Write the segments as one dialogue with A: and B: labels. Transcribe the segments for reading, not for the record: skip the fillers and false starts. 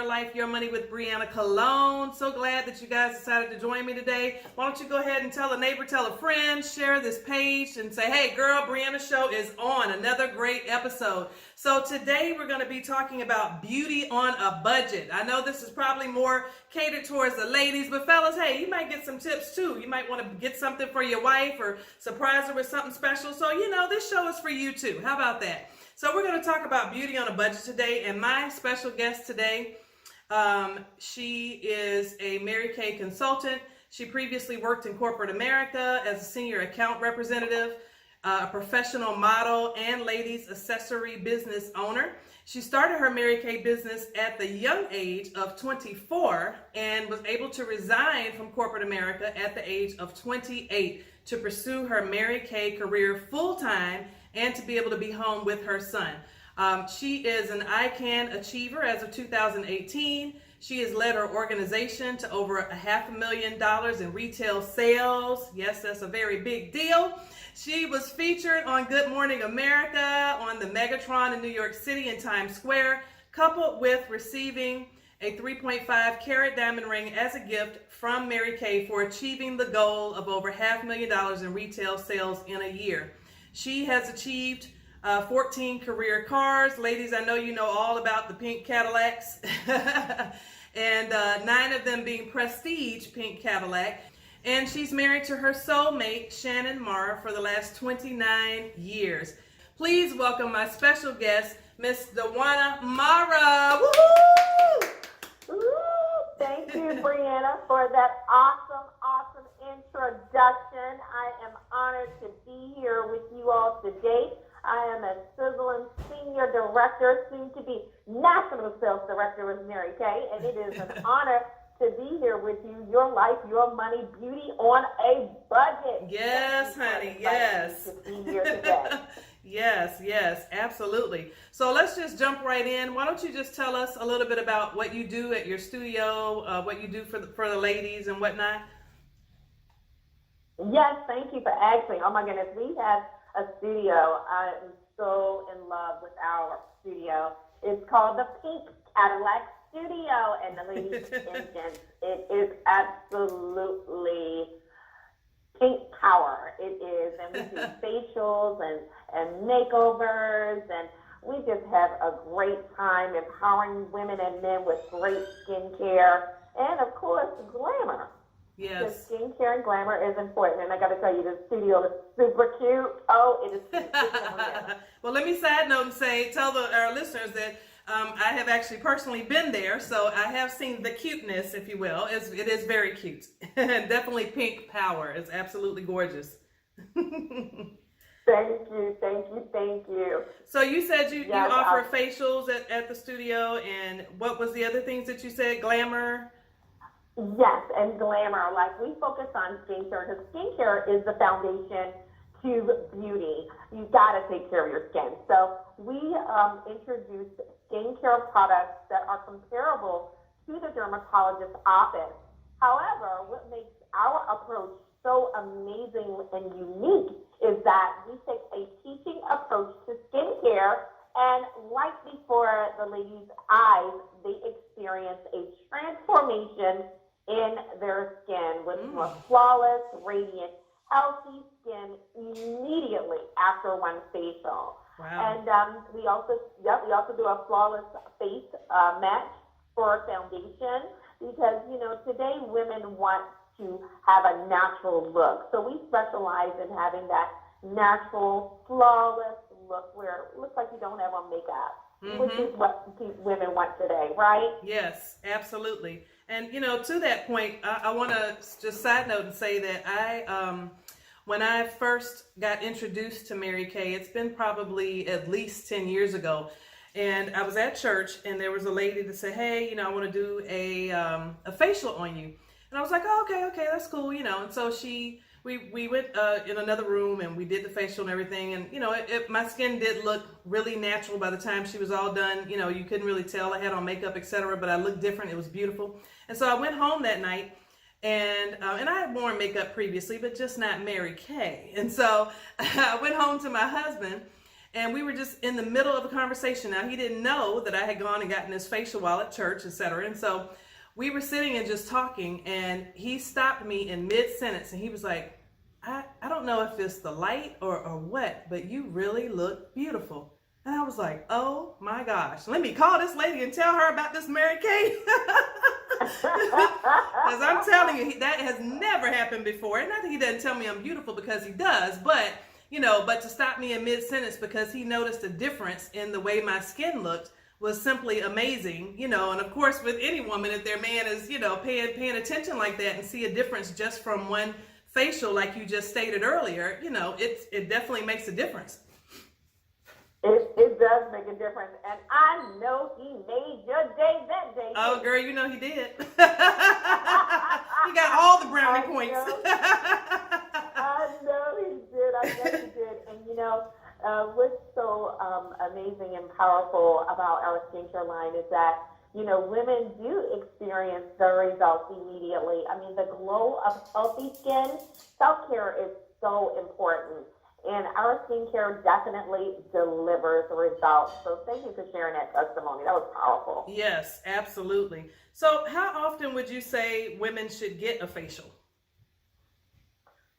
A: Life, Your Money with Breanna Cologne. So glad that you guys decided to join me today. Why don't you go ahead and tell a neighbor, tell a friend, share this page and say, hey girl, Breanna's show is on. Another great episode. So today we're going to be talking about beauty on a budget. I know this is probably more catered towards the ladies, but fellas, hey, you might get some tips too. You might want to get something for your wife or surprise her with something special. So, this show is for you too. How about that? So we're going to talk about beauty on a budget today, and my special guest today, she is a Mary Kay consultant. She previously worked in corporate America as a senior account representative, a professional model, and ladies accessory business owner. She started her Mary Kay business at the young age of 24 and was able to resign from corporate America at the age of 28 to pursue her Mary Kay career full-time and to be able to be home with her son. She is an ICANN achiever as of 2018. She has led her organization to over $500,000 in retail sales. Yes, that's a very big deal. She was featured on Good Morning America, on the Megatron in New York City and Times Square, coupled with receiving a 3.5 carat diamond ring as a gift from Mary Kay for achieving the goal of over $500,000 in retail sales in a year. She has achieved 14 career cars. Ladies, I know you know all about the pink Cadillacs, and 9 of them being prestige pink Cadillac. And she's married to her soulmate, Shannon Maura, for the last 29 years. Please welcome my special guest, Miss Dwuana Maura.
B: Woo-hoo! Thank you, Breanna, for that awesome introduction. I am honored to be here with you all today. I am a sizzling senior director, soon to be national sales director with Mary Kay, and it is an honor to be here with you. Your life, your money, beauty on a budget.
A: Yes, honey, yes.
B: To be here today.
A: Yes, absolutely. So let's just jump right in. Why don't you just tell us a little bit about what you do at your studio, what you do for the ladies and whatnot?
B: Yes, thank you for asking. Oh my goodness, we have a studio. I am so in love with our studio. It's called the Pink Cadillac Studio, and the ladies and gents, it is absolutely pink power. It is, and we do facials and makeovers, and we just have a great time empowering women and men with great skincare and, of course, glamour.
A: Yes.
B: The skincare and glamour is important, and I got to tell you, the studio is super cute. Oh, it is cute.
A: Well, let me side note and tell our listeners that I have actually personally been there, so I have seen the cuteness, if you will. It is very cute. Definitely pink power. It's absolutely gorgeous.
B: Thank you.
A: So you said you offer facials at the studio, and what was the other things that you said? Glamour?
B: Yes, and glamour. Like, we focus on skincare because skincare is the foundation to beauty. You've got to take care of your skin. So we introduce skincare products that are comparable to the dermatologist's office. However, what makes our approach so amazing and unique is that we take a teaching approach to skincare, and right before the ladies' eyes, they experience a transformation in their skin with more flawless, radiant, healthy skin immediately after one facial.
A: Wow.
B: And we also do a flawless face match for foundation because, today women want to have a natural look. So we specialize in having that natural, flawless look where it looks like you don't have on makeup, which is what women want today, right?
A: Yes, absolutely. And, to that point, I want to just side note and say that when I first got introduced to Mary Kay, it's been probably at least 10 years ago. And I was at church and there was a lady that said, hey, I want to do a facial on you. And I was like, oh, okay, that's cool, And so we went in another room and we did the facial and everything. And, my skin did look really natural by the time she was all done. You couldn't really tell I had on makeup, etc. But I looked different. It was beautiful. And so I went home that night and I had worn makeup previously, but just not Mary Kay. And so I went home to my husband And we were just in the middle of a conversation. Now, he didn't know that I had gone and gotten this facial while at church, etc. And so we were sitting and just talking, and he stopped me in mid-sentence, and he was like, I don't know if it's the light or what, but you really look beautiful. And I was like, oh my gosh, let me call this lady and tell her about this Mary Kay. Because I'm telling you, that has never happened before. And not that he doesn't tell me I'm beautiful, because he does, but but to stop me in mid-sentence because he noticed a difference in the way my skin looked was simply amazing, and of course with any woman, if their man is, paying attention like that and see a difference just from one facial, like you just stated earlier, it definitely makes a difference.
B: It does make a difference, and I know he made your day that day.
A: Oh, girl, you know he did. He got all the brownie points.
B: I know he did. I know he did. And what's so amazing and powerful about our skincare line is that women do experience the results immediately. I mean, the glow of healthy skin, self-care is so important. And our skincare definitely delivers the results. So thank you for sharing that testimony. That was powerful.
A: Yes, absolutely. So how often would you say women should get a facial?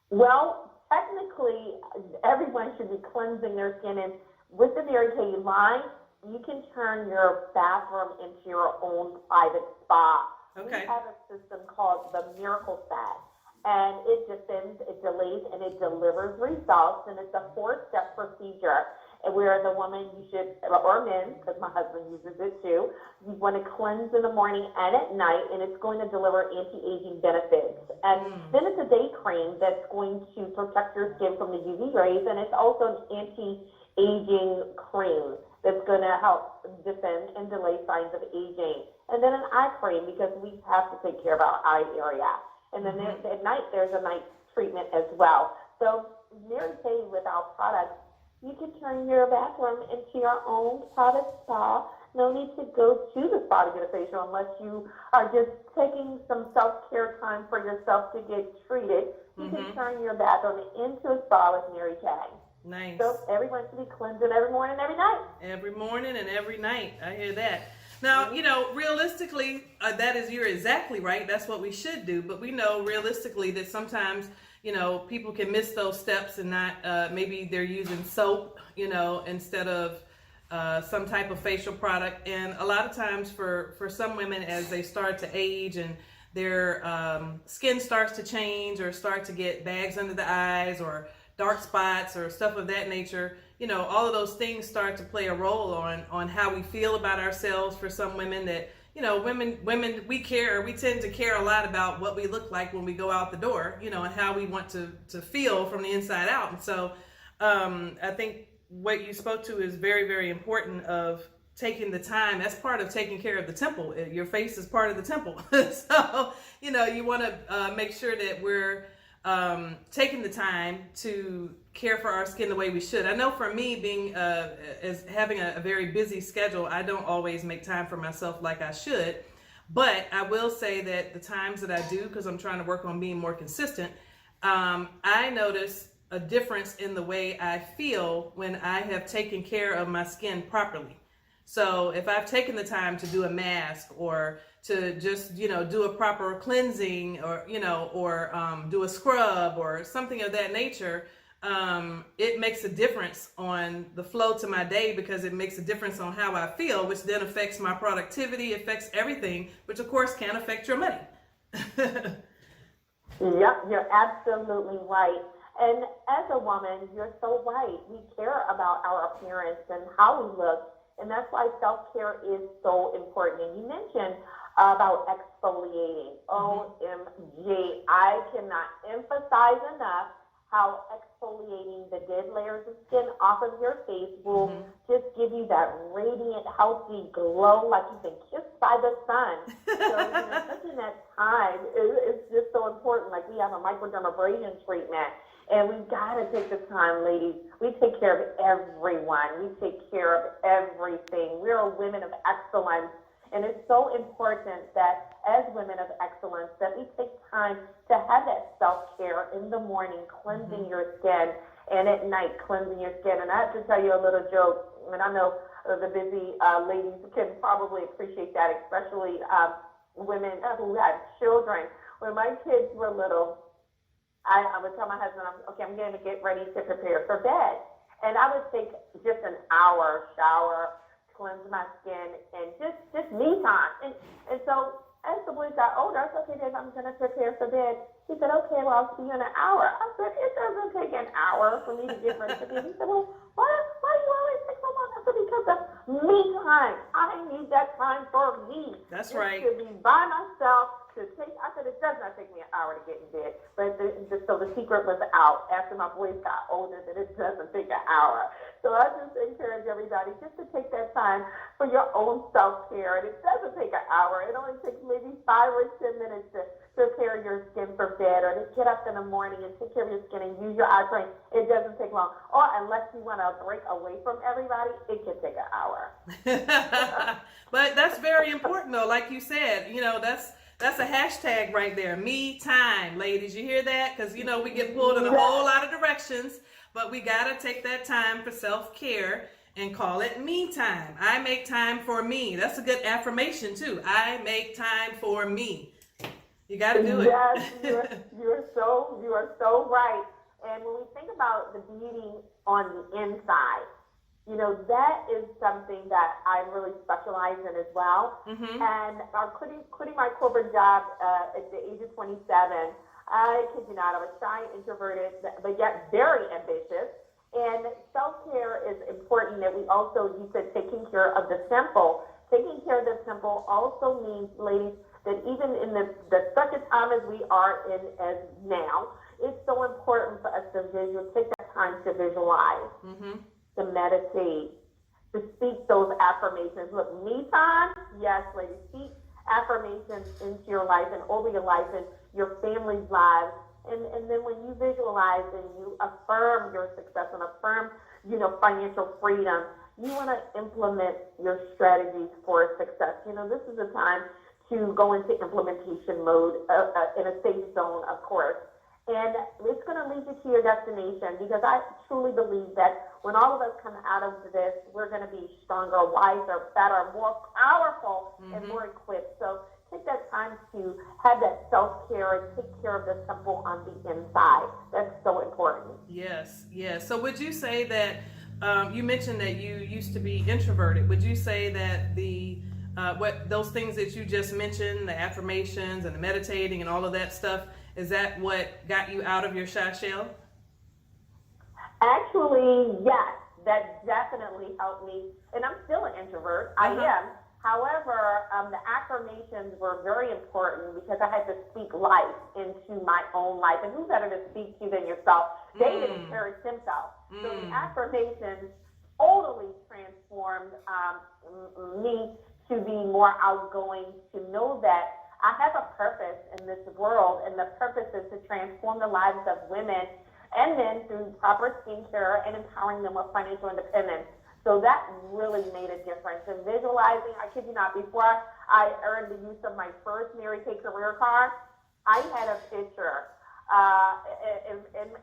B: Well, technically, everyone should be cleansing their skin. And with the Mary Kay line, you can turn your bathroom into your own private spa.
A: Okay.
B: We have a system called the Miracle Set. And it descends, it delays, and it delivers results. And it's a 4-step procedure where the woman, or men, because my husband uses it too, you want to cleanse in the morning and at night, and it's going to deliver anti-aging benefits. And then it's a day cream that's going to protect your skin from the UV rays, and it's also an anti-aging cream that's going to help defend and delay signs of aging. And then an eye cream, because we have to take care of our eye area. And then at night, there's a night treatment as well. So Mary Kay, with our products, you can turn your bathroom into your own private spa. No need to go to the spa to get a facial unless you are just taking some self-care time for yourself to get treated. You can turn your bathroom into a spa with Mary Kay.
A: Nice.
B: So everyone should be cleansing every morning, every night.
A: Every morning and every night. I hear that. Now, realistically, you're exactly right. That's what we should do. But we know realistically that sometimes, people can miss those steps and not, maybe they're using soap, instead of some type of facial product. And a lot of times for some women, as they start to age and their skin starts to change or start to get bags under the eyes or dark spots or stuff of that nature, all of those things start to play a role on how we feel about ourselves. For some women that, women, we tend to care a lot about what we look like when we go out the door, and how we want to feel from the inside out. And so I think what you spoke to is very, very important, of taking the time. That's part of taking care of the temple. Your face is part of the temple. So, you want to make sure that we're taking the time to care for our skin the way we should. I know for me, being as having a very busy schedule, I don't always make time for myself like I should. But I will say that the times that I do, because I'm trying to work on being more consistent, I notice a difference in the way I feel when I have taken care of my skin properly. So if I've taken the time to do a mask, or to just, do a proper cleansing, or, do a scrub or something of that nature, it makes a difference on the flow to my day, because it makes a difference on how I feel, which then affects my productivity, affects everything, which of course can affect your money.
B: Yep, you're absolutely right. And as a woman, you're so right. We care about our appearance and how we look. And that's why self-care is so important. And you mentioned about exfoliating. OMG, I cannot emphasize enough how exfoliating the dead layers of skin off of your face will just give you that radiant, healthy glow, like you've been kissed by the sun. So, taking that time is just so important. Like, we have a microdermabrasion treatment, and we've got to take the time, ladies. We take care of everyone. We take care of everything. We're women of excellence. And it's so important that as women of excellence, that we take time to have that self-care in the morning, cleansing your skin. and at night cleansing your skin. And I have to tell you a little joke, and I know the busy ladies can probably appreciate that, especially women who have children. When my kids were little, I would tell my husband, I'm going to get ready to prepare for bed. And I would take just an hour shower, cleanse my skin, and just me time. And so as the boys got older, I said, okay, Dave, I'm going to prepare for bed. He said, okay, well, I'll see you in an hour. I said, it doesn't take an hour for me to get ready for bed. He said, well, why do you always take so long? I said, because of me time. I need that time for me.
A: That's
B: just
A: right.
B: to be by myself. I said, it does not take me an hour to get in bed. But so the secret was out after my boys got older that it doesn't take an hour. So I just encourage everybody just to take that time for your own self-care. And it doesn't take an hour. It only takes maybe 5 or 10 minutes to prepare your skin for bed, or to get up in the morning and take care of your skin and use your eye cream. It doesn't take long. Or unless you want to break away from everybody, it can take an hour.
A: But that's very important, though. Like you said, that's a hashtag right there. Me time, ladies. You hear that? Because, we get pulled in a whole lot of directions, but we got to take that time for self-care and call it me time. I make time for me. That's a good affirmation, too. I make time for me. You got to do it.
B: Yes, you are so right. And when we think about the beauty on the inside, that is something that I really specialize in as well.
A: Mm-hmm.
B: And quitting my corporate job at the age of 27, I kid you not, I was shy, introverted, but yet very ambitious. And self-care is important that we also, you said, taking care of the simple. Taking care of the simple also means, ladies, that even in such a time as we are in as now, it's so important for us to take that time to visualize. Mm-hmm. To meditate, to speak those affirmations. Look, me time, yes, ladies, speak affirmations into your life and over your life and your family's lives. And then when you visualize and you affirm your success and affirm, financial freedom, you want to implement your strategies for success. This is a time to go into implementation mode in a safe zone, of course. And it's going to lead you to your destination, because I truly believe that when all of us come out of this, we're going to be stronger, wiser, better, more powerful, mm-hmm. and more equipped. So take that time to have that self-care and take care of the simple on the inside. That's so important.
A: Yes. So would you say that, you mentioned that you used to be introverted. Would you say that those things that you just mentioned, the affirmations and the meditating and all of that stuff, is that what got you out of your shy shell?
B: Actually, yes. That definitely helped me. And I'm still an introvert. Uh-huh. I am. However, the affirmations were very important because I had to speak life into my own life. And who better to speak to than yourself? David encouraged himself. So the affirmations totally transformed me to be more outgoing, to know that I have a purpose in this world, and the purpose is to transform the lives of women and men through proper skincare and empowering them with financial independence. So that really made a difference. And visualizing, I kid you not, before I earned the use of my first Mary Kay career card, I had a picture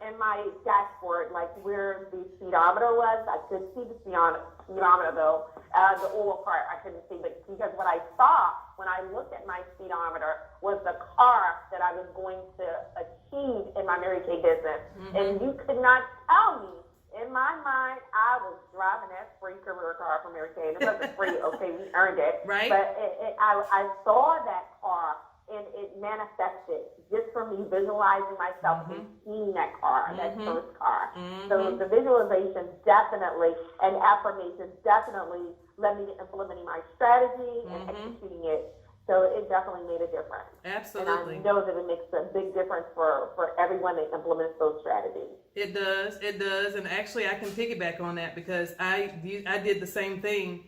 B: in my dashboard, like where the speedometer was. I could see the speedometer though. The oil part I couldn't see, but because what I saw when I looked at my speedometer was the car that I was going to achieve in my Mary Kay business. Mm-hmm. And you could not tell me. In my mind, I was driving that free career car from Mary Kay. And it wasn't free, okay, we earned it.
A: Right.
B: But I saw that car, and it manifested just from me visualizing myself and seeing that car, that first car. Mm-hmm. So the visualization definitely, and affirmations definitely led me to implementing my strategy and executing it. So it definitely made a difference.
A: Absolutely.
B: And I know that it makes a big difference for everyone that implements those strategies.
A: It does. And actually I can piggyback on that because I did the same thing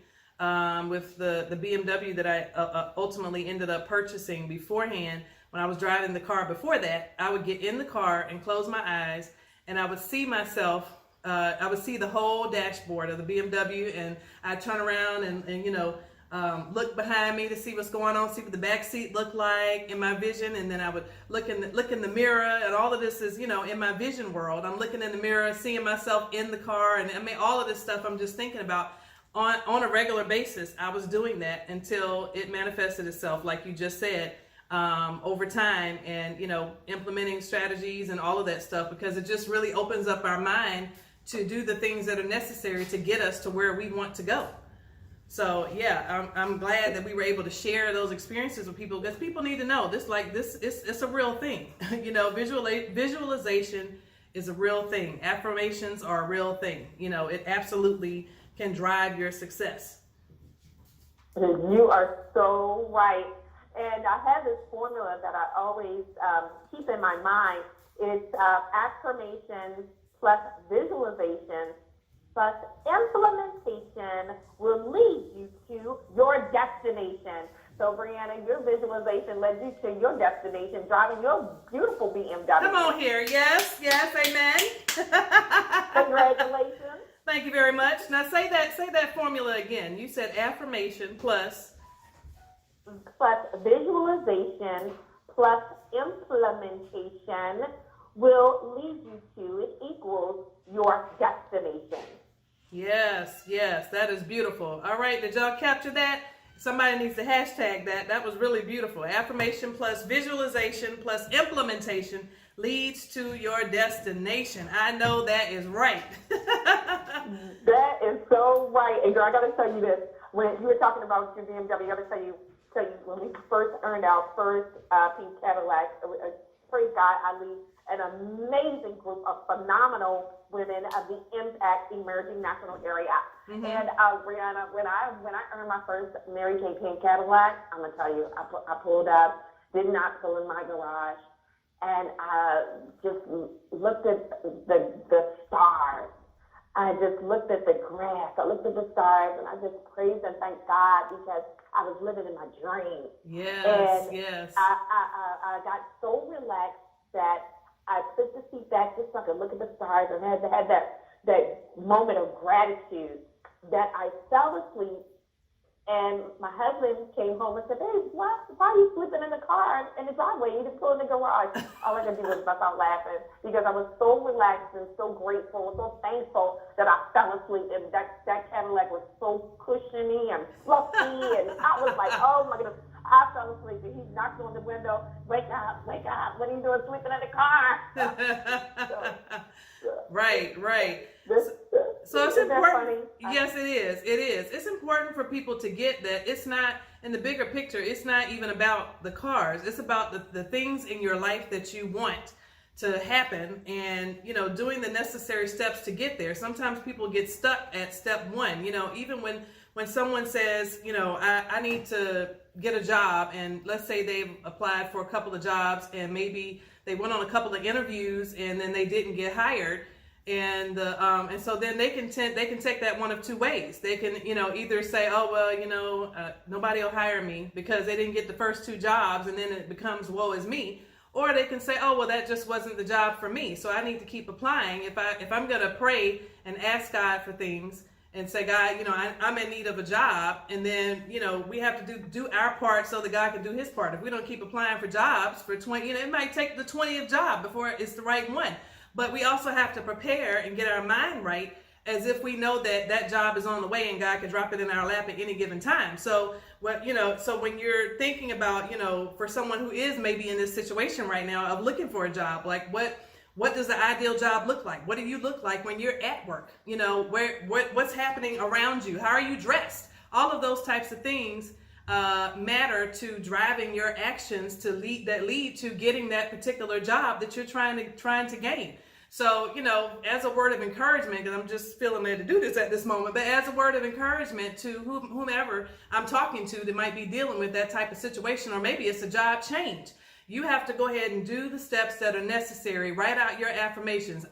A: with the BMW that I ultimately ended up purchasing beforehand. When I was driving the car before that, I would get in the car and close my eyes, and I would see myself, I would see the whole dashboard of the BMW, and I'd turn around and look behind me to see what's going on, see what the back seat looked like in my vision, and then I would look in the mirror, and all of this is, in my vision world. I'm looking in the mirror, seeing myself in the car, and I mean, all of this stuff I'm just thinking about on a regular basis. I was doing that until it manifested itself, like you just said, over time, and implementing strategies and all of that stuff, because it just really opens up our mind to do the things that are necessary to get us to where we want to go. So yeah, I'm glad that we were able to share those experiences with people, because people need to know this. It's a real thing. Visualization is a real thing. Affirmations are a real thing. It absolutely can drive your success.
B: You are so right. And I have this formula that I always keep in my mind. It's affirmation plus visualization plus implementation will lead you to your destination. So, Breanna, your visualization led you to your destination, driving your beautiful BMW.
A: Come on here. Yes, amen.
B: Congratulations.
A: Thank you very much. Now say that formula again. You said affirmation plus
B: visualization plus implementation will lead you to, it equals your destination.
A: Yes, that is beautiful. All right, did y'all capture that? Somebody needs to hashtag that. That was really beautiful. Affirmation plus visualization plus implementation leads to your destination. I know that is right.
B: That is so right. And girl, I got to tell you this. When you were talking about your BMW, I got to tell you when we first earned our first pink Cadillac, praise God, I lead an amazing group of phenomenal women of the Impact Emerging National Area. Mm-hmm. And Breanna, when I earned my first Mary Kay pink Cadillac, I'm gonna tell you, I pulled up, did not pull in my garage, and I just looked at the stars. I just looked at the grass. I looked at the stars, and I just praised and thanked God, because I was living in my dream.
A: Yes.
B: I got so relaxed that I put the seat back just so I could look at the stars, and had that moment of gratitude that I fell asleep. And my husband came home and said, "Babe, why are you sleeping in the car in the driveway? You didn't pull in the garage." All I could do was bust out laughing, because I was so relaxed and so grateful, so thankful that I fell asleep. And that Cadillac was so cushiony and fluffy, and I was like, oh my goodness. I fell asleep, and he knocked on the window. Wake up. What are you doing sleeping in the car?
A: Right. So it's important. Yes, it is. It's important for people to get that it's not, in the bigger picture, it's not even about the cars. It's about the things in your life that you want to happen, and, doing the necessary steps to get there. Sometimes people get stuck at step one, even when someone says, I need to get a job, and let's say they've applied for a couple of jobs, and maybe they went on a couple of interviews and then they didn't get hired. And so then they can take that one of two ways. They can, either say, oh, well, nobody will hire me because they didn't get the first two jobs, and then it becomes woe is me. Or they can say, oh, well, that just wasn't the job for me, so I need to keep applying. If I'm going to pray and ask God for things and say, God, I'm in need of a job, and then, we have to do our part so that God can do his part. If we don't keep applying for jobs for 20, it might take the 20th job before it's the right one. But we also have to prepare and get our mind right, as if we know that job is on the way and God can drop it in our lap at any given time. So so when you're thinking about, for someone who is maybe in this situation right now of looking for a job, like what does the ideal job look like? What do you look like when you're at work? What's happening around you? How are you dressed? All of those types of things matter to driving your actions that lead to getting that particular job that you're trying to gain. So, as a word of encouragement, because I'm just feeling led to do this at this moment, but as a word of encouragement to whomever I'm talking to that might be dealing with that type of situation, or maybe it's a job change, you have to go ahead and do the steps that are necessary. Write out your affirmations.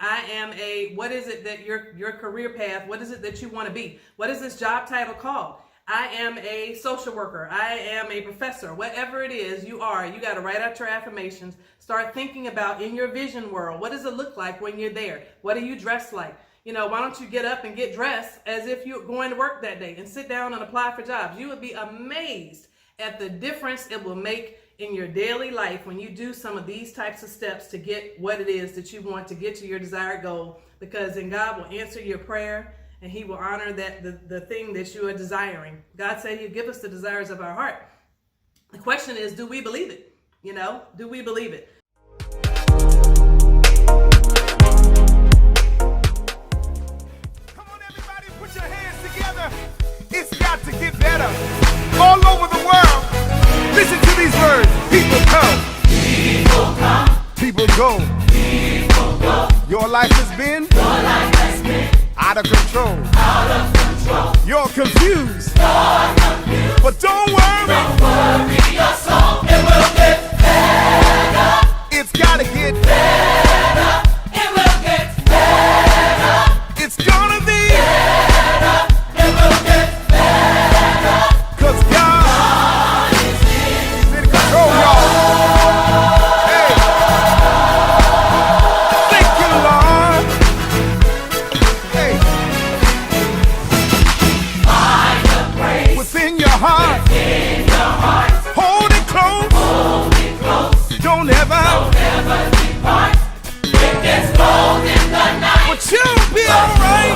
A: What is it that your career path, what is it that you want to be? What is this job title called? I am a social worker. I am a professor. Whatever it is you got to write out your affirmations. Start thinking about, in your vision world, what does it look like when you're there? What do you dress like? why don't you get up and get dressed as if you're going to work that day and sit down and apply for jobs? You would be amazed at the difference it will make in your daily life when you do some of these types of steps to get what it is that you want to get to your desired goal, because then God will answer your prayer and he will honor the thing that you are desiring. God said he'll give us the desires of our heart. The question is, do we believe it? Do we believe it?
C: Come on, everybody, put your hands together. It's got to get better. All over the world, listen to these words. People come. People come. People go. People go. Your life has been out of control. Out of control. You're confused. But don't worry. Don't worry your soul. It will get better. It's gotta get better. It will get better. It's gonna be better. It will get better. 'Cause God is in control, y'all. Hey. Thank you, Lord. Hey. Find the praise within your heart. Within your heart. Hold it close. Hold it close. Don't ever depart. It gets cold in the night, but you'll be alright.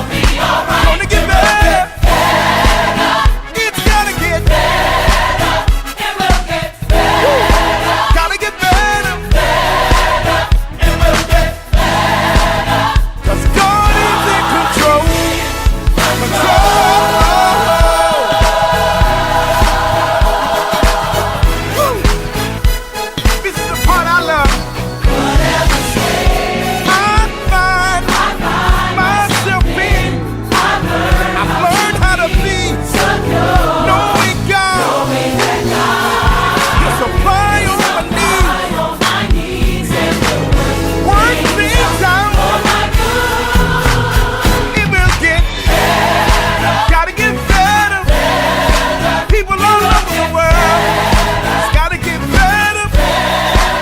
C: Gonna get better. It's gotta get better. It will get better. Gotta get better. It will get better. 'Cause God is in control. Woo. This is the part I love. I find myself in. I've learned how to be knowing God. You supply all my needs. Work things out. It will get better. Gotta get better. People all over the world. It's gotta get better.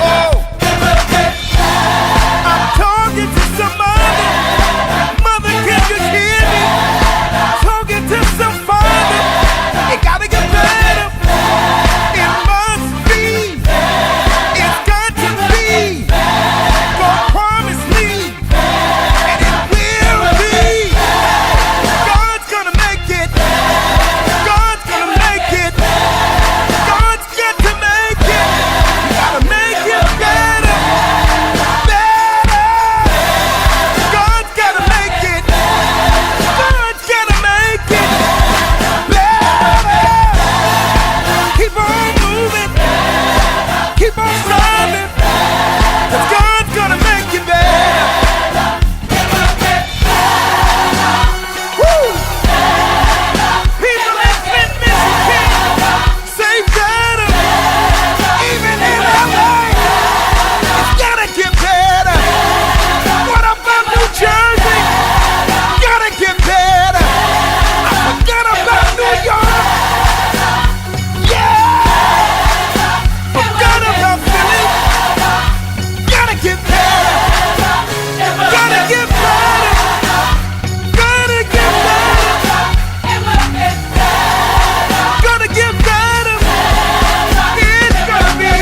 C: Oh, I'm talking to somebody. Mother, can you hear me? Talking to some father. It gotta get better. It must be. It's got to be. God promised me. And it will be. God's gonna make it. God's gonna make it. God's got to make it. You gotta make it better. Better. God's gotta make it. God's gotta make it better. Keep on moving. Keep on striving. 'Cause God's gonna make it better. Woo! People in Flint, Michigan, say better. Even in LA, it's gotta get better. What about New Jersey? Gotta get better. I forgot about New York. Yeah. Forgot about Philly. Gotta get better. Gotta get better. Gotta get better. Gotta get better. It's gonna be.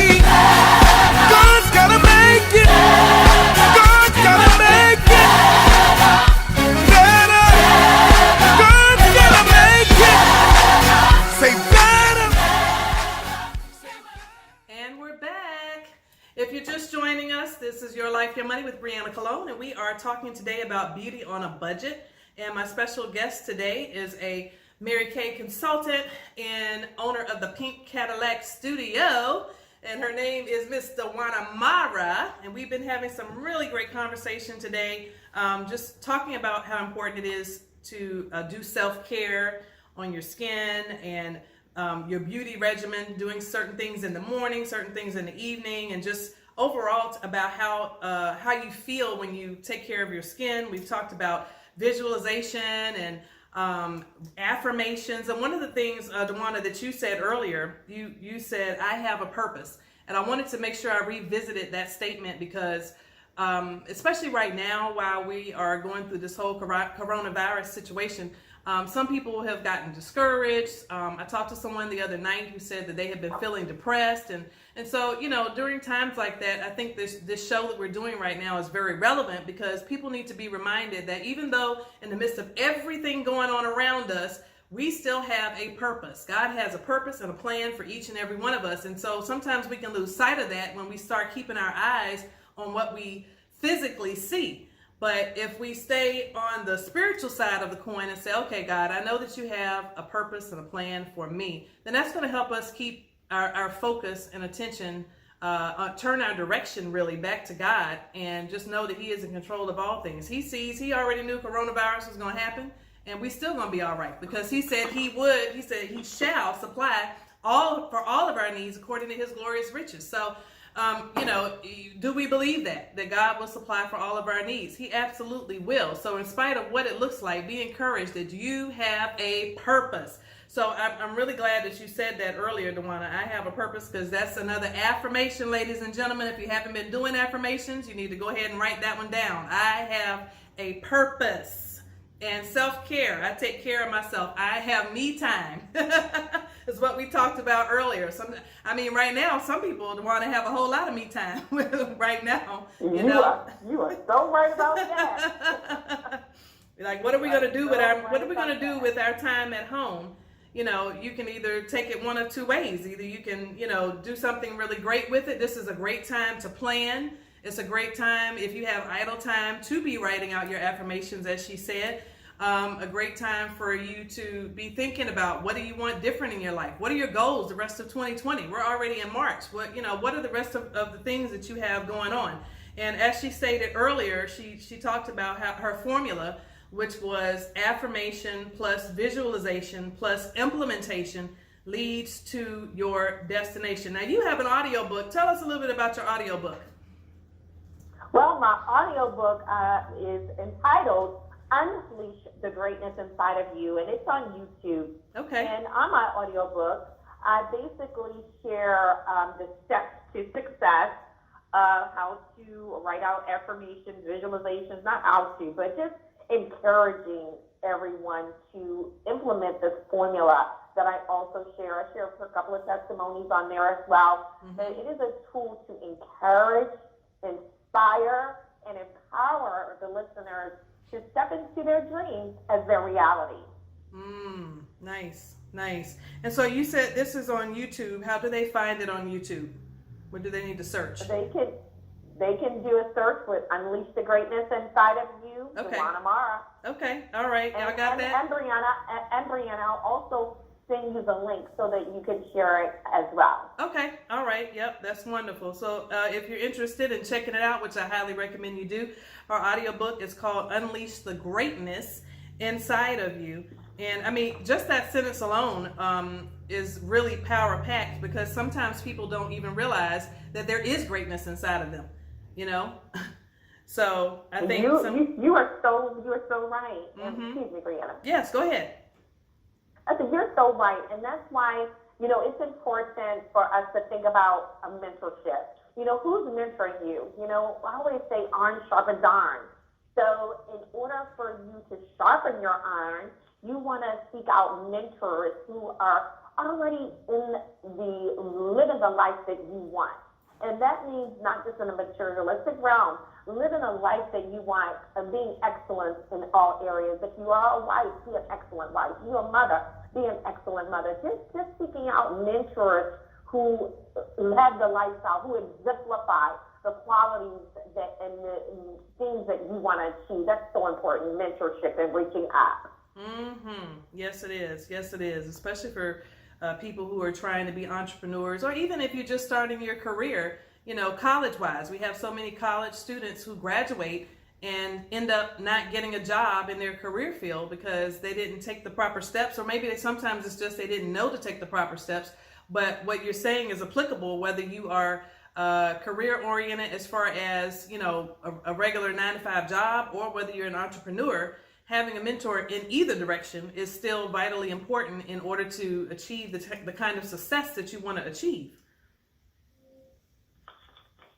C: God's gotta make it. God's gotta make it better. God's gotta make it. Say better.
A: And we're back. If you're just joining us, this is Your Life, Your Money with Breanna Cologne, and we are talking today about beauty on a budget. And my special guest today is a Mary Kay consultant and owner of the Pink Cadillac Studio. And her name is Miss Dwuana Maura. And we've been having some really great conversation today, just talking about how important it is to do self-care on your skin and your beauty regimen, doing certain things in the morning, certain things in the evening, and just overall about how you feel when you take care of your skin. We've talked about visualization and affirmations. And one of the things, Dwuana, that you said earlier, you said, I have a purpose. And I wanted to make sure I revisited that statement because especially right now while we are going through this whole coronavirus situation. Some people have gotten discouraged. I talked to someone the other night who said that they have been feeling depressed. And so, during times like that, I think this show that we're doing right now is very relevant because people need to be reminded that even though in the midst of everything going on around us, we still have a purpose. God has a purpose and a plan for each and every one of us. And so sometimes we can lose sight of that when we start keeping our eyes on what we physically see. But if we stay on the spiritual side of the coin and say, okay, God, I know that you have a purpose and a plan for me, then that's going to help us keep our focus and attention, turn our direction really back to God, and just know that he is in control of all things. He already knew coronavirus was going to happen, and we still going to be all right because he said he shall supply for all of our needs according to his glorious riches. So, do we believe that God will supply for all of our needs? He absolutely will. So in spite of what it looks like, be encouraged that you have a purpose. So I'm really glad that you said that earlier, Dwuana. I have a purpose, because that's another affirmation, ladies and gentlemen. If you haven't been doing affirmations, you need to go ahead and write that one down. I have a purpose. And self-care, I take care of myself. I have me time. Is what we talked about earlier. Right now, some people want to have a whole lot of me time right now. You
B: are so right about that.
A: Like, what are we going to do with our time at home? You can either take it one of two ways. Either you can, do something really great with it. This is a great time to plan. It's a great time, if you have idle time, to be writing out your affirmations, as she said. A great time for you to be thinking about, what do you want different in your life? What are your goals the rest of 2020? We're already in March. What are the rest of the things that you have going on? And as she stated earlier, she talked about her formula, which was affirmation plus visualization plus implementation leads to your destination. Now, you have an audiobook. Tell us a little bit about your audiobook.
B: Well, my audiobook is entitled Unleash the Greatness Inside of You, and it's on YouTube.
A: Okay.
B: And on my audiobook, I basically share the steps to success, how to write out affirmations, visualizations, not how to, but just encouraging everyone to implement this formula that I also share. I share a couple of testimonies on there as well. Mm-hmm. And it is a tool to encourage, inspire, and empower the listeners to step into their dreams as their reality.
A: Nice. And so you said this is on YouTube. How do they find it on YouTube? What do they need to search?
B: They can do a search with Unleash the Greatness Inside of You,
A: okay.
B: Dwuana Maura.
A: Okay, all right. Y'all got that?
B: And Breanna, I'll also send you the link so that you can share it as well.
A: Okay, all right. Yep, that's wonderful. So if you're interested in checking it out, which I highly recommend you do, our audiobook is called Unleash the Greatness Inside of You. And just that sentence alone is really power-packed, because sometimes people don't even realize that there is greatness inside of them, So I think
B: you are so right.
A: Mm-hmm.
B: Excuse me, Breanna.
A: Yes, go ahead.
B: I think you're so right, and that's why it's important for us to think about a mentorship. Who's mentoring you? I always say iron sharpens iron. So in order for you to sharpen your iron, you want to seek out mentors who are already living the life that you want. And that means not just in a materialistic realm, living a life that you want, and being excellent in all areas. If you are a wife, be an excellent wife. If you're a mother, be an excellent mother. Just seeking out mentors who have the lifestyle, who exemplify the qualities and the things that you want to achieve. That's so important, mentorship and reaching up.
A: Mm-hmm. Yes, it is. Yes, it is. Especially for people who are trying to be entrepreneurs, or even if you're just starting your career, college-wise. We have so many college students who graduate and end up not getting a job in their career field because they didn't take the proper steps, or maybe sometimes it's just they didn't know to take the proper steps. But what you're saying is applicable whether you are career-oriented as far as, a regular 9-to-5 job, or whether you're an entrepreneur. Having a mentor in either direction is still vitally important in order to achieve the kind of success that you want to achieve.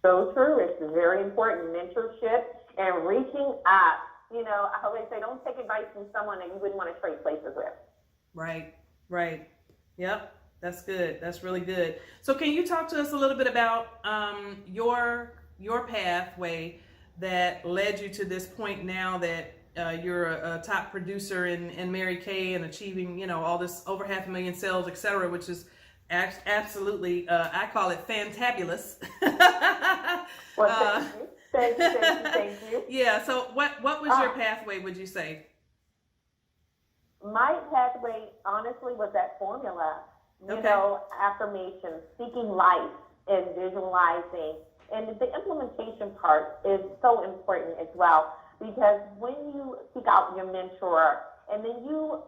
B: So true. It's very important. Mentorship and reaching up. You know, I always say, don't take advice from someone that you wouldn't want to trade places with.
A: Right, right. Yep, that's good. That's really good. So can you talk to us a little bit about your pathway that led you to this point now that you're a top producer in Mary Kay and achieving, you know, all this over 500,000 sales, et cetera, which is absolutely, I call it fantabulous.
B: Well, thank you.
A: Yeah. So what was your pathway, would you say?
B: My pathway, honestly, was that formula. You
A: Okay.
B: know, affirmations, speaking life and visualizing. And the implementation part is so important as well, because when you seek out your mentor and then you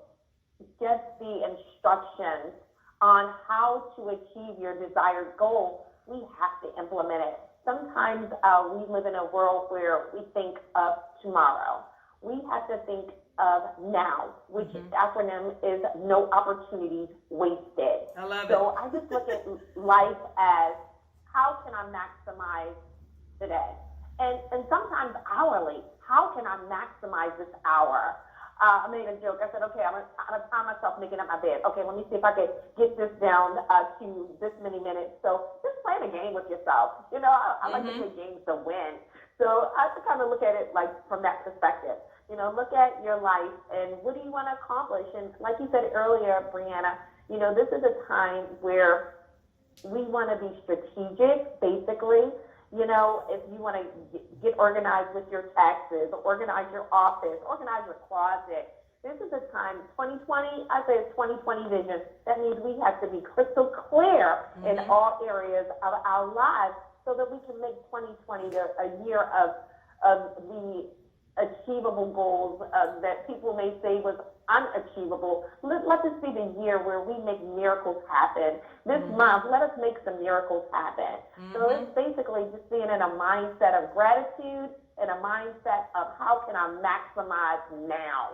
B: get the instructions on how to achieve your desired goal, we have to implement it. Sometimes we live in a world where we think of tomorrow. We have to think of now, which acronym is no opportunities wasted.
A: I love it.
B: So I just look at life as, how can I maximize today? And sometimes hourly, how can I maximize this hour? I made a joke. I said, okay, I'm gonna time myself making up my bed. Okay, let me see if I can get this down to this many minutes. So just play a game with yourself. You know, I like to play games to win. So I have to kind of look at it like from that perspective. You know, look at your life and what do you want to accomplish? And like you said earlier, Breanna, you know, this is a time where we want to be strategic, basically. You know, if you want to get organized with your taxes, organize your office, organize your closet, this is a time, 2020, I say it's 2020 vision. That means we have to be crystal clear in all areas of our lives so that we can make 2020 a year of the achievable goals that people may say was unachievable. Let this be the year where we make miracles happen. This month, let us make some miracles happen. So it's basically just being in a mindset of gratitude and a mindset of how can I maximize now.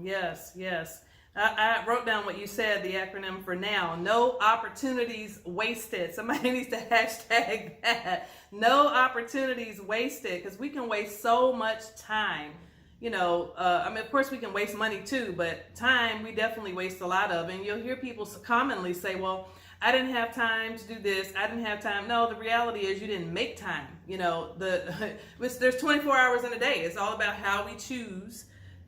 A: Yes, yes. I wrote down what you said, the acronym for NOW. No opportunities wasted. Somebody needs to hashtag that. No opportunities wasted, because we can waste so much time. You know, I mean, of course we can waste money too, but time we definitely waste a lot of. And you'll hear people commonly say, well, I didn't have time to do this. I didn't have time. No, the reality is you didn't make time. You know, there's 24 hours in a day. It's all about how we choose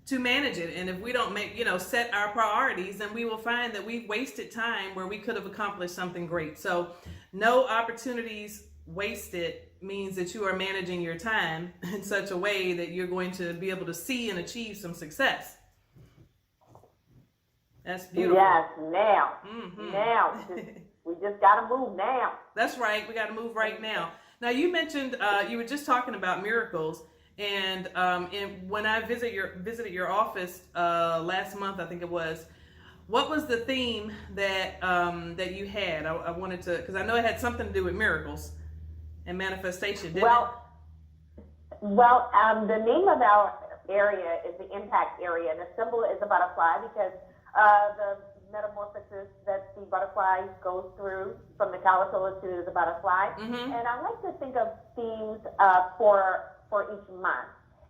A: to manage it. And if we don't set our priorities, then we will find that we've wasted time where we could have accomplished something great. So no opportunities wasted means that you are managing your time in such a way that you're going to be able to see and achieve some success. That's beautiful.
B: Yes, now. Now. We just got to move now.
A: That's right. We got to move right now. Now, you mentioned, you were just talking about miracles. And when I visited your office last month, I think it was, what was the theme that that you had? I wanted to, because I know it had something to do with miracles and manifestation, didn't it?
B: Well, the name of our area is the impact area, and the symbol is a butterfly because the metamorphosis that the butterfly goes through from the caterpillar to the butterfly. And I like to think of themes for each month.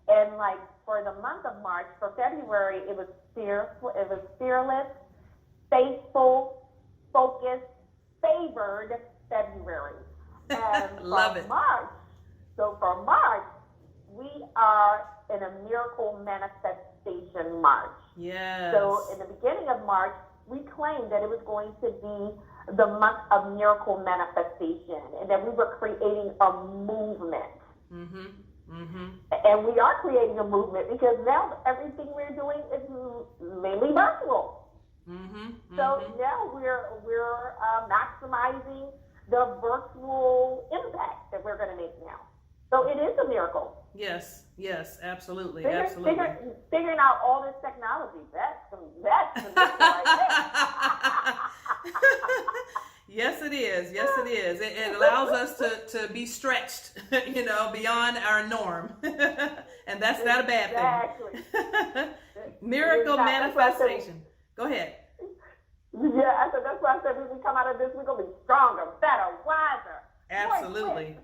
B: And like for the month of March, for February, it was fearless, faithful, focused, favored February. And
A: Love it.
B: For March, we are in a miracle manifestation March.
A: Yes.
B: So in the beginning of March, we claimed that it was going to be the month of miracle manifestation and that we were creating a movement. And we are creating a movement because now everything we're doing is mainly virtual. So now we're maximizing the virtual impact that we're going to make now. So it is a miracle.
A: Yes, absolutely,
B: Figuring out all this technology, that's some right there.
A: Yes, it is. It allows us to be stretched, beyond our norm. And that's not a bad thing. Miracle manifestation. Go ahead.
B: Yeah, I said that's why I said when we come out of this, we're going to be stronger, better, wiser,
A: Absolutely.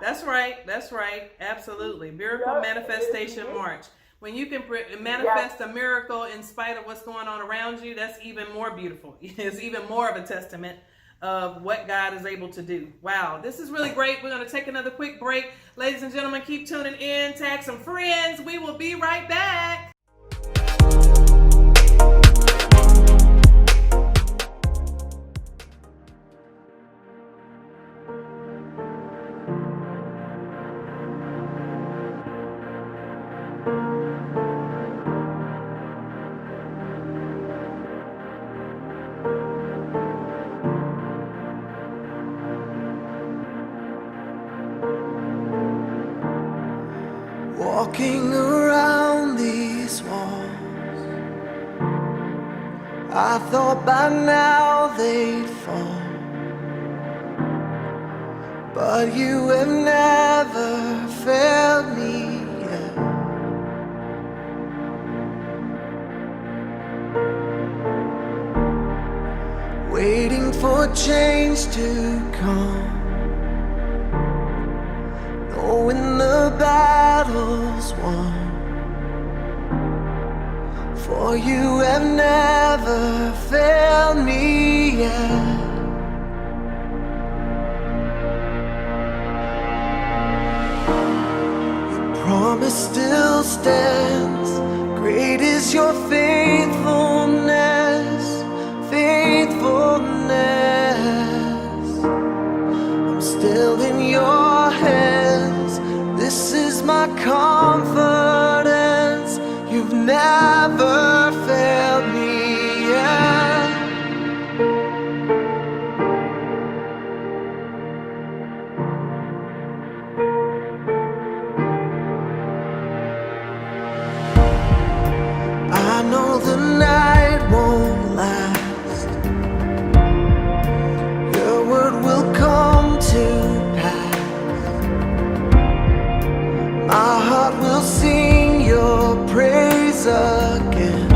A: That's right. That's right. Absolutely. Miracle
B: Yep.
A: Manifestation March. When you can manifest a miracle in spite of what's going on around you, that's even more beautiful. It's even more of a testament of what God is able to do. Wow, this is really great. We're going to take another quick break. Ladies and gentlemen, keep tuning in. Tag some friends. We will be right back.
C: Walking around these walls, I thought by now they'd fall, but you have never failed me yet. Waiting for change to come, knowing the battle's won, for you have never failed me yet. Your promise still stands, great is your faithfulness, faithfulness. I'm still in your hands, this is my confidence. You've never failed me yet. I know the night won't last, your word will come to pass. My heart will sing your praise again.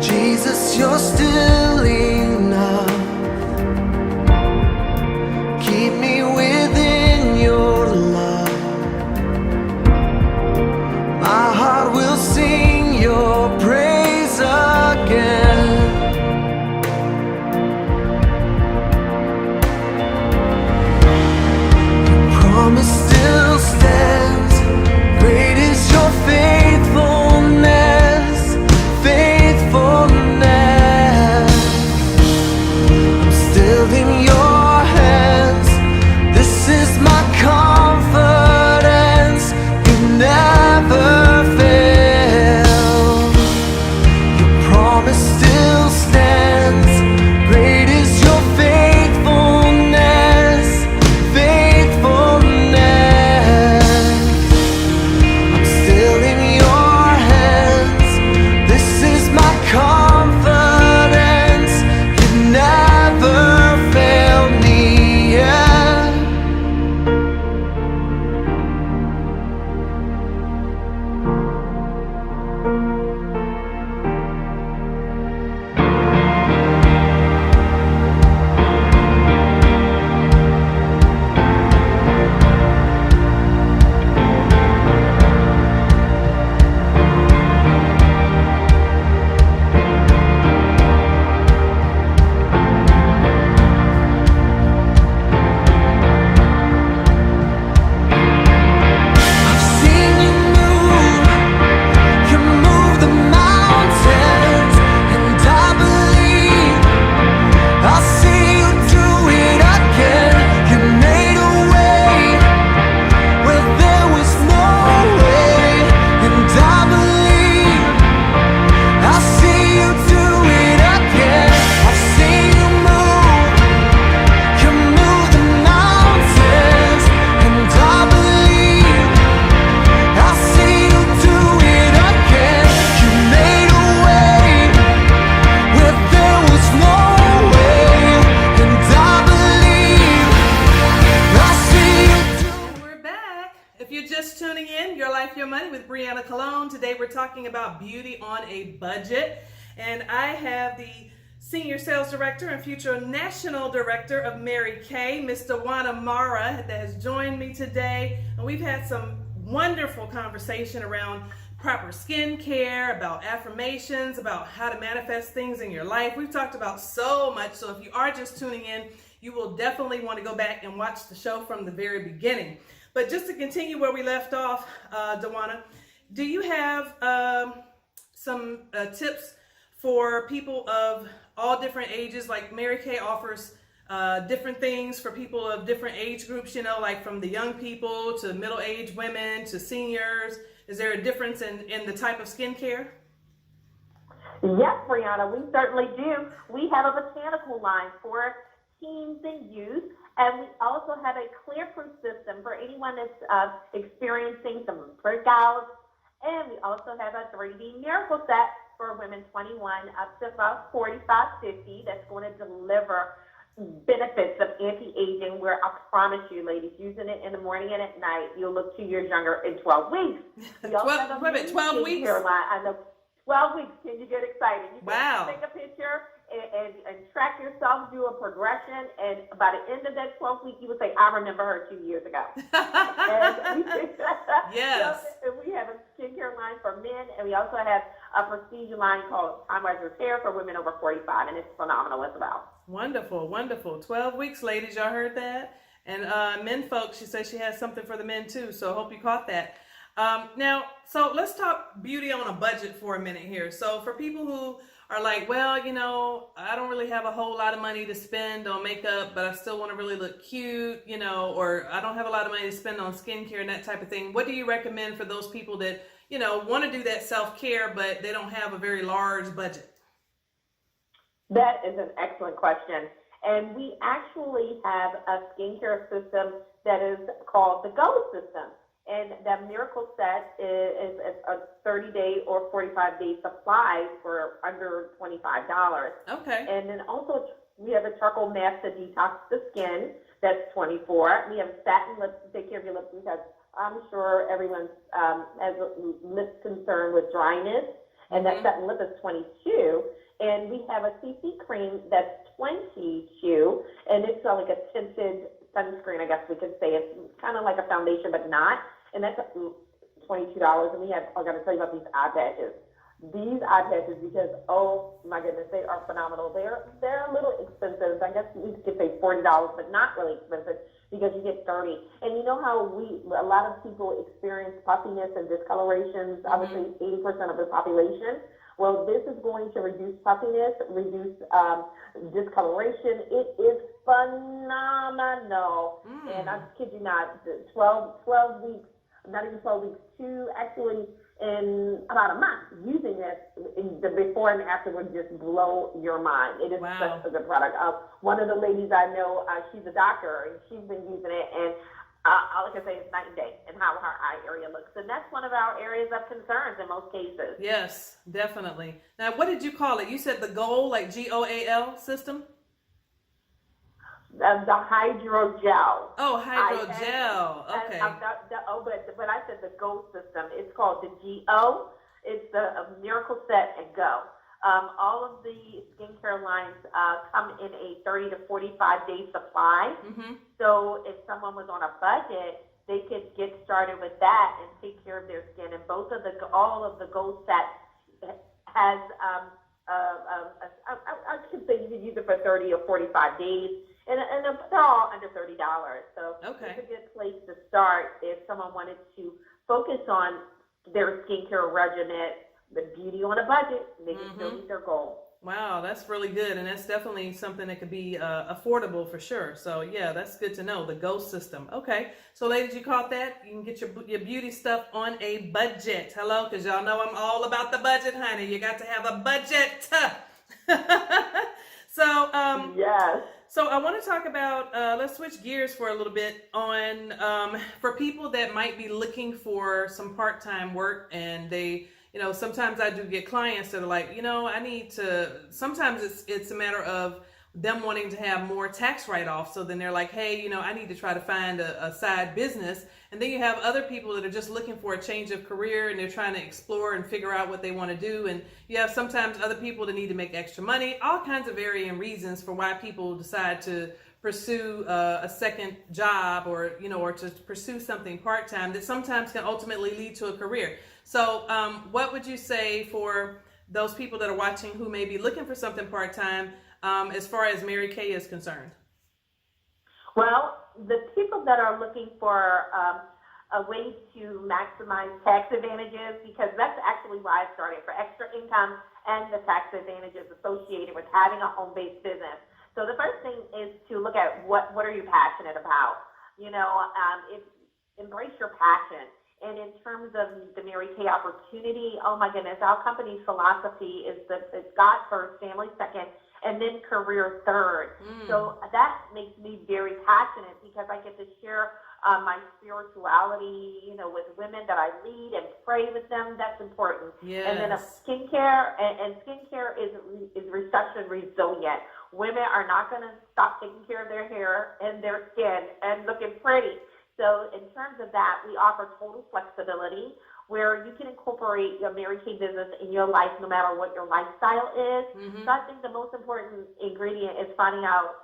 C: Jesus, you're still enough. Keep me within your love. My heart will sing your praise again. Promise still stands, great is your faithfulness, faithfulness. I'm still in your hands, this is my confidence. You never fail. Your promise still stands, great is your faithfulness, faithfulness. I'm still in your hands, this is my confidence. You never failed me yet. I've seen you move the mountains, and I believe I'll see you do it again. You made a way where there was no way, and I believe I'll see you do it again. I've seen you move the mountains, and I believe I'll see you do it again. You made a way where there was no way, and I believe I'll see you do.
A: We're back. If you're just tuning in, Your Life, Your Money with Breanna Cologne. Today we're talking about beauty on a budget. And I have the Senior Sales Director and future National Director of Mary Kay, Miss Dwuana Maura, that has joined me today. And we've had some wonderful conversation around proper skincare, about affirmations, about how to manifest things in your life. We've talked about so much. So if you are just tuning in, you will definitely want to go back and watch the show from the very beginning. But just to continue where we left off, Dwuana, do you have some tips for people of all different ages? Like Mary Kay offers different things for people of different age groups, you know, like from the young people to middle-aged women to seniors. Is there a difference in the type of skincare?
B: Yes, Breanna, we certainly do. We have a botanical line for teens and youth, and we also have a clear-proof system for anyone that's experiencing some breakouts. And we also have a 3D miracle set for women 21 up to about 45, 50 that's going to deliver benefits of anti-aging, where I promise you, ladies, using it in the morning and at night, you'll look 2 years younger in 12 weeks. We also have a
A: 12 weeks?
B: line. I know, 12 weeks. Can you get excited? You
A: Wow.
B: can take a picture and track yourself, do a progression, and by the end of that 12th week, you would say, I remember her 2 years ago.
A: Yes.
B: So we have a skincare line for men, and we also have a procedure line called Time Wise Repair for women over 45, and it's phenomenal as well.
A: Wonderful, wonderful. 12 weeks, ladies. Y'all heard that? And men folks, she said she has something for the men too, so I hope you caught that. Now, so let's talk beauty on a budget for a minute here. So for people who are like, well, you know, I don't really have a whole lot of money to spend on makeup, but I still want to really look cute, you know, or I don't have a lot of money to spend on skincare and that type of thing. What do you recommend for those people that, you know, want to do that self-care, but they don't have a very large budget?
B: That is an excellent question. And we actually have a skincare system that is called the Go System. And that miracle set is a 30-day or 45-day supply for under $25.
A: Okay.
B: And then also we have a charcoal mask to detox the skin. That's $24. We have satin lips to take care of your lips, because I'm sure everyone has a lip concern with dryness. And that satin lip is $22. And we have a CC cream that's $22, and it's like a tinted sunscreen, I guess we could say. It's kind of like a foundation, but not. And that's $22. And we have, I got to tell you about these eye patches. These eye patches, because, oh my goodness, they are phenomenal. They're a little expensive. I guess we could say $40, but not really expensive, because you get 30. And you know how a lot of people experience puffiness and discolorations, obviously 80% of the population. Well, this is going to reduce puffiness, reduce discoloration. It is phenomenal. And I kid you not, 12 weeks, not even 12 weeks, actually in about a month using this, the before and after would just blow your mind. It is such a good product. One of the ladies I know, she's a doctor, and she's been using it, and all I can say is night and day and how her eye area looks. And that's one of our areas of concerns in most cases.
A: Yes, definitely. Now, what did you call it? You said the GOAL, like GOAL system?
B: The hydrogel.
A: Oh, hydrogel. Okay.
B: But I said the GO system. It's called the GO. It's the Miracle Set and Go. All of the skincare lines come in a 30 to 45 day supply. So if someone was on a budget, they could get started with that and take care of their skin. And all of the Go sets has, I could say you could use it for 30 or 45 days. And they're all under $30. So it's a good place to start if someone wanted to focus on their skincare regimen, the beauty on a budget, they can still meet their goal.
A: Wow, that's really good. And that's definitely something that could be affordable for sure. So yeah, that's good to know, the GO system. Okay, so ladies, you caught that? You can get your beauty stuff on a budget. Hello, because y'all know I'm all about the budget, honey. You got to have a budget. So,
B: yes.
A: So I want to talk about, let's switch gears for a little bit on, for people that might be looking for some part-time work, and they, you know, sometimes I do get clients that are like, you know, I need to, sometimes it's a matter of, them wanting to have more tax write-offs. So then they're like, hey, I need to try to find a side business. And then you have other people that are just looking for a change of career and they're trying to explore and figure out what they want to do. And you have sometimes other people that need to make extra money, all kinds of varying reasons for why people decide to pursue a second job or to pursue something part-time that sometimes can ultimately lead to a career. So what would you say for those people that are watching who may be looking for something part-time as far as Mary Kay is concerned?
B: Well, the people that are looking for a way to maximize tax advantages, because that's actually why I started, for extra income and the tax advantages associated with having a home-based business. So the first thing is to look at what are you passionate about? Embrace your passion. And in terms of the Mary Kay opportunity, oh my goodness, our company's philosophy is that it's God first, family second, and then career third. So that makes me very passionate because I get to share my spirituality, with women that I lead and pray with them. That's important.
A: Yes.
B: And then skincare, and skincare is recession resilient. Women are not going to stop taking care of their hair and their skin and looking pretty. So in terms of that, we offer total flexibility where you can incorporate your Mary Kay business in your life no matter what your lifestyle is. So I think the most important ingredient is finding out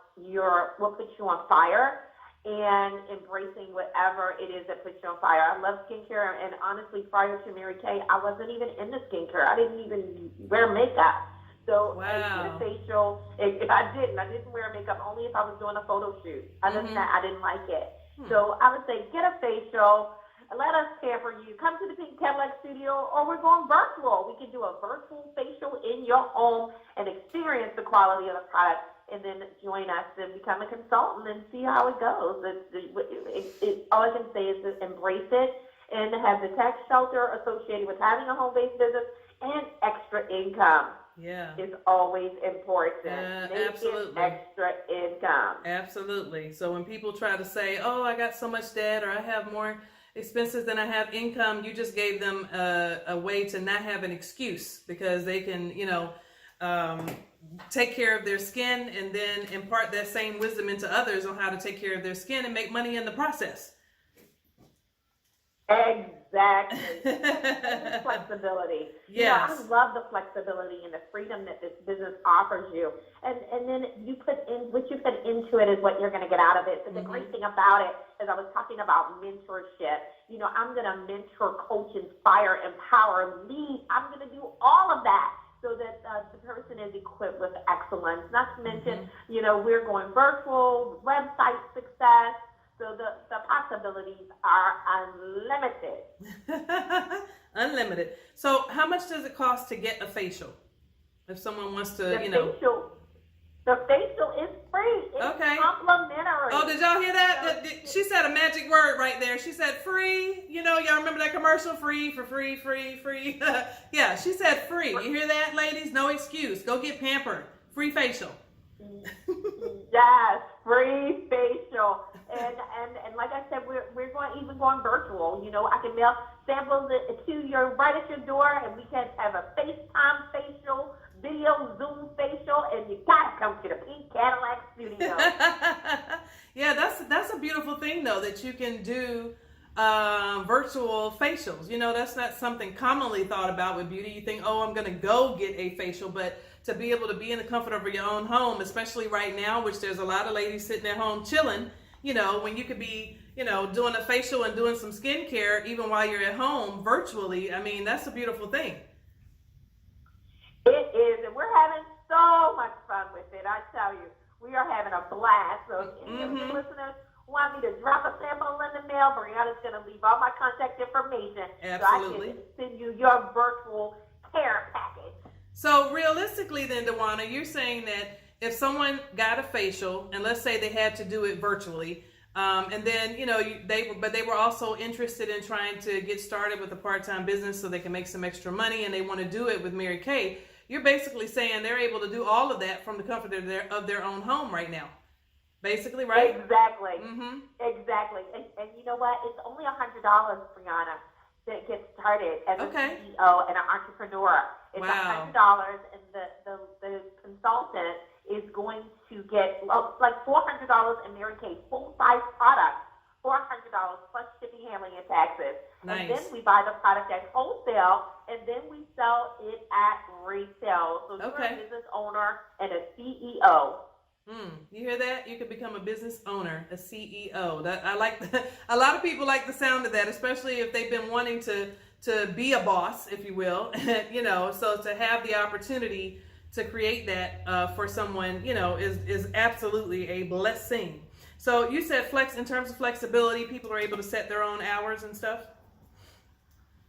B: what puts you on fire and embracing whatever it is that puts you on fire. I love skincare, and honestly, prior to Mary Kay, I wasn't even into skincare. I didn't even wear makeup. So
A: wow.
B: I did a facial. If I didn't wear makeup only if I was doing a photo shoot. Other than that, I didn't like it. So I would say get a facial, let us care for you. Come to the Pink Cadillac Studio, or we're going virtual. We can do a virtual facial in your home and experience the quality of the product, and then join us and become a consultant and see how it goes. All I can say is to embrace it and have the tax shelter associated with having a home-based business and extra income.
A: Yeah,
B: is always important.
A: Absolutely.
B: Extra income.
A: Absolutely. So when people try to say, oh, I got so much debt or I have more expenses than I have income, you just gave them a way to not have an excuse, because they can, take care of their skin and then impart that same wisdom into others on how to take care of their skin and make money in the process.
B: Exactly. Flexibility.
A: Yes.
B: I love the flexibility and the freedom that this business offers you. And then you put in what you put into it is what you're going to get out of it. But the great thing about it is I was talking about mentorship. I'm going to mentor, coach, inspire, empower, lead. I'm going to do all of that so that the person is equipped with excellence. Not to mention, we're going virtual, website success. So the possibilities are unlimited.
A: Unlimited. So how much does it cost to get a facial? If someone wants to,
B: The facial is free. It's complimentary.
A: Oh, did y'all hear that? She said a magic word right there. She said free. Y'all remember that commercial? Free for free, free, free. Yeah, she said free. You hear that, ladies? No excuse. Go get pampered. Free facial.
B: Yes, free facial. And like I said, we're going virtual. I can mail samples to you right at your door, and we can have a FaceTime facial, video Zoom facial, and you gotta come to the Pink Cadillac Studio.
A: Yeah, that's a beautiful thing though, that you can do virtual facials. That's not something commonly thought about with beauty. You think, oh, I'm gonna go get a facial, but to be able to be in the comfort of your own home, especially right now, which there's a lot of ladies sitting at home chilling, when you could be, doing a facial and doing some skincare even while you're at home virtually. I mean, that's a beautiful thing.
B: It is, and we're having so much fun with it. I tell you, we are having a blast. So if any of your listeners want me to drop a sample in the mail, Breanna's going to leave all my contact information.
A: Absolutely.
B: So I can send you your virtual care package.
A: So realistically then, Dwuana, you're saying that if someone got a facial, and let's say they had to do it virtually, and then, they were also interested in trying to get started with a part-time business so they can make some extra money, and they want to do it with Mary Kay, you're basically saying they're able to do all of that from the comfort of their own home right now. Basically, right?
B: Exactly. Exactly. And you know what? It's only $100, Breanna, to get started as a CEO and an entrepreneur. It's $100, and the consultant is going to get like $400 in Mary Kay full-size products, $400 plus shipping, handling, and taxes.
A: Nice.
B: And then we buy the product at wholesale, and then we sell it at retail. So you're a business owner and a CEO.
A: You hear that? You could become a business owner, a CEO. That I like. A lot of people like the sound of that, especially if they've been wanting to be a boss, if you will. So to have the opportunity to create that for someone, is absolutely a blessing. So you said in terms of flexibility, people are able to set their own hours and stuff?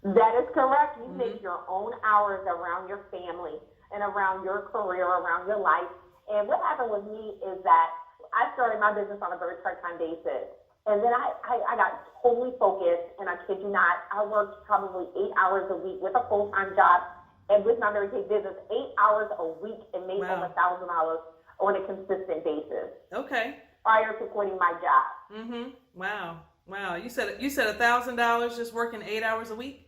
B: That is correct. You make your own hours around your family and around your career, around your life. And what happened with me is that I started my business on a very part-time basis. And then I got totally focused, and I kid you not, I worked probably 8 hours a week with a full-time job and with my Mary Kay business, 8 hours a week, and made over $1,000 on a consistent basis.
A: Okay.
B: Prior to quitting my job.
A: Wow. You said $1,000 just working 8 hours a week?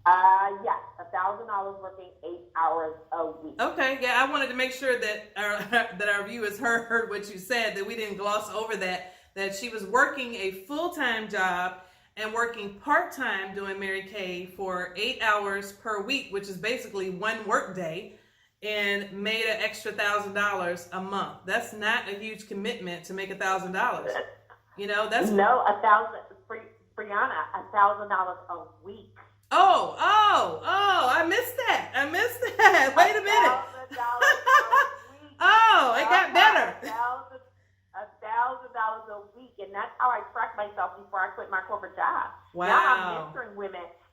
B: Yes, $1,000 working 8 hours a week.
A: Okay, yeah, I wanted to make sure that our viewers heard what you said, that we didn't gloss over that she was working a full-time job and working part-time doing Mary Kay for 8 hours per week, which is basically one work day, and made an extra $1,000 a month. That's not a huge commitment to make $1,000. That's
B: no, Breanna, $1,000 a week.
A: Oh, I missed that. Wait a minute.
B: $1,000 a week.
A: Oh, it got better.
B: $1,000 a week, and that's how I tracked myself before I quit my corporate job.
A: Wow.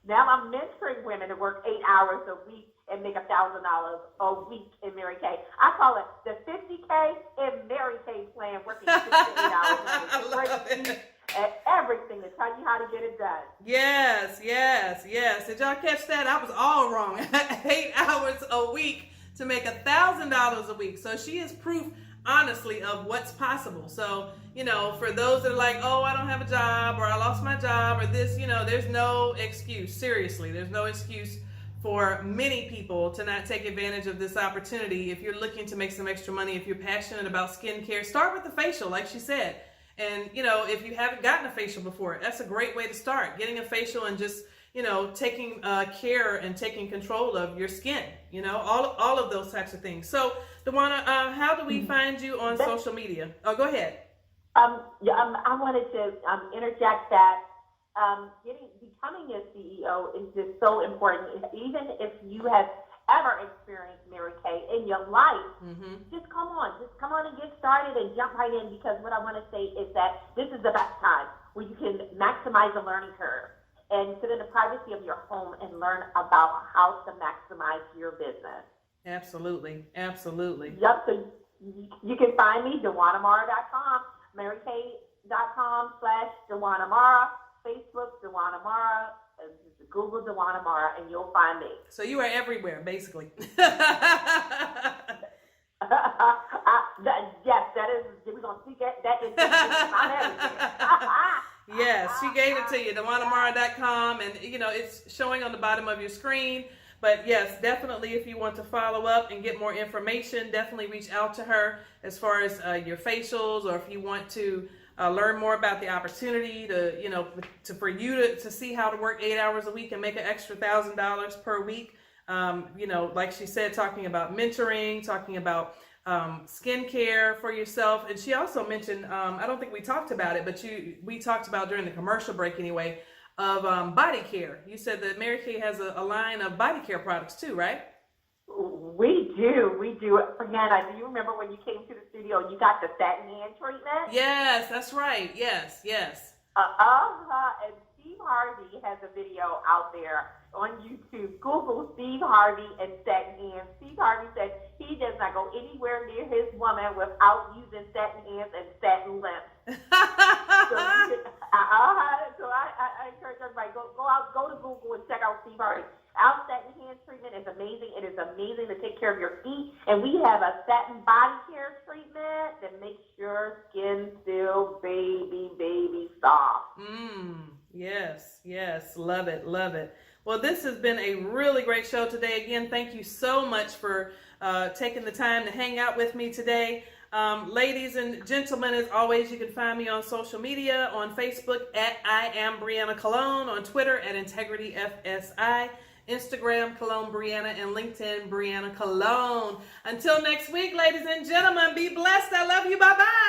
B: Now I'm mentoring women to work 8 hours a week and make $1,000 a week in Mary Kay. I call it the 50K in Mary Kay plan, working 6 to 8 hours.
A: I love it.
B: And everything to tell you how to get it done.
A: Yes. Did y'all catch that? I was all wrong. 8 hours a week to make $1,000 a week. So she is proof, honestly, of what's possible. So, for those that are like, oh, I don't have a job, or I lost my job, or this, there's no excuse. Seriously, there's no excuse for many people to not take advantage of this opportunity. If you're looking to make some extra money, if you're passionate about skincare, start with the facial, like she said. And, if you haven't gotten a facial before, that's a great way to start. Getting a facial and just, taking care and taking control of your skin, all of those types of things. So, Dwuana, how do we find you on social media? Oh, go ahead.
B: I wanted to interject that becoming a CEO is just so important. Even if you have ever experienced Mary Kay in your life, just come on and get started and jump right in, because what I want to say is that this is the best time where you can maximize the learning curve and sit in the privacy of your home and learn about how to maximize your business.
A: Absolutely.
B: Yep, so you can find me, DwuanaMaura.com, MaryKay.com/Dwuana Maura, Facebook, Dwuana Maura, Google Dwuana Maura, and you'll find me.
A: So you are everywhere, basically.
B: Yes, that is. We're gonna see that is not everything.
A: Yes, she gave it to you, DwuanaMaura.com, and it's showing on the bottom of your screen. But yes, definitely, if you want to follow up and get more information, definitely reach out to her as far as your facials, or if you want to learn more about the opportunity for you to see how to work 8 hours a week and make an extra $1,000 per week. Like she said, talking about mentoring, talking about skincare for yourself. And she also mentioned, I don't think we talked about it, but we talked about during the commercial break anyway, of body care. You said that Mary Kay has a line of body care products too, right?
B: We do. Breanna, do you remember when you came to the studio and you got the satin hand treatment?
A: Yes, that's right. Yes.
B: And Steve Harvey has a video out there on YouTube. Google Steve Harvey and satin hands. Steve Harvey said he does not go anywhere near his woman without using satin hands and satin lips. So I encourage everybody, go to Google and check out Steve Harvey. Our satin hand treatment is amazing. It is amazing to take care of your feet. And we have a satin body care treatment that makes your skin still baby soft.
A: Yes. Love it. Well, this has been a really great show today. Again, thank you so much for taking the time to hang out with me today. Ladies and gentlemen, as always, you can find me on social media, on Facebook at I Am Breanna Cologne, on Twitter at IntegrityFSI, Instagram Cologne Breanna, and LinkedIn Breanna Cologne. Until next week, ladies and gentlemen, be blessed. I love you. Bye-bye.